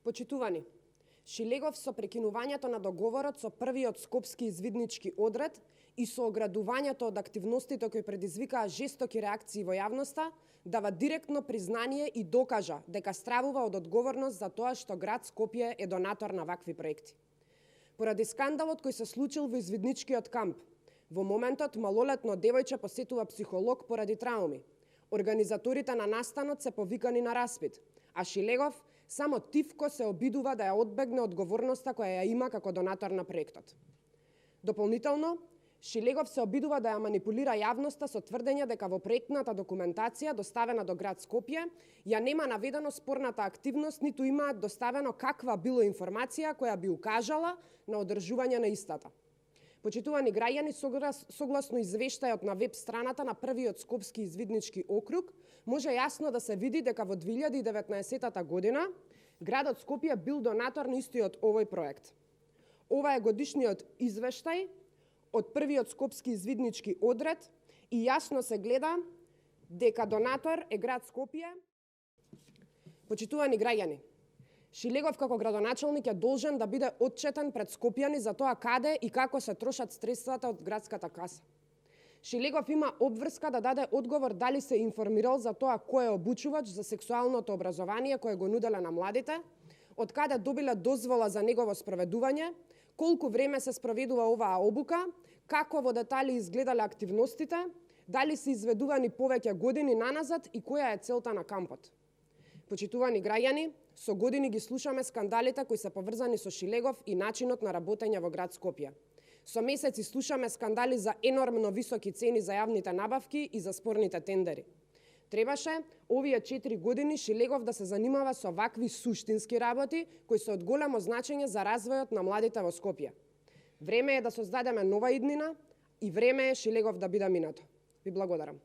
Почитувани, Шилегов со прекинувањето на договорот со првиот скопски извиднички одред и со оградувањето од активностите кои предизвикаа жестоки реакции во јавноста, дава директно признание и докажа дека стравува од одговорност за тоа што град Скопје е донатор на вакви проекти. Поради скандалот кој се случил во извидничкиот камп, во моментот малолетно девојче посетува психолог поради трауми. Организаторите на настанот се повикани на распит, а Шилегов само тивко се обидува да ја одбегне одговорноста која ја има како донатор на проектот. Дополнително, Шилегов се обидува да ја манипулира јавноста со тврдење дека во проектната документација доставена до град Скопје ја нема наведено спорната активност, ниту има доставено каква било информација која би укажала на одржување на истата. Почитувани граѓани, согласно извештајот на веб страната на првиот скопски извиднички округ, може јасно да се види дека во 2019 година градот Скопје бил донатор на истиот овој проект. Ова е годишниот извештај од првиот скопски извиднички одред и јасно се гледа дека донатор е град Скопје. Почитувани граѓани, Шилегов како градоначелник е должен да биде отчетен пред скопјани за тоа каде и како се трошат средствата од градската каса. Шилегов има обврска да даде одговор дали се информирал за тоа кој е обучувач за сексуалното образование кое го нуделе на младите, од каде добиле дозвола за негово спроведување, колку време се спроведува оваа обука, како во детали изгледале активностите, дали се изведувани повеќе години наназад и која е целта на кампот. Почитувани граѓани, со години ги слушаме скандалите кои се поврзани со Шилегов и начинот на работење во град Скопје. Со месеци слушаме скандали за енормно високи цени за јавните набавки и за спорните тендери. Требаше овие 4 години Шилегов да се занимава со вакви суштински работи кои се од големо значење за развојот на младите во Скопје. Време е да создадеме нова иднина и време е Шилегов да биде минато. Ви благодарам.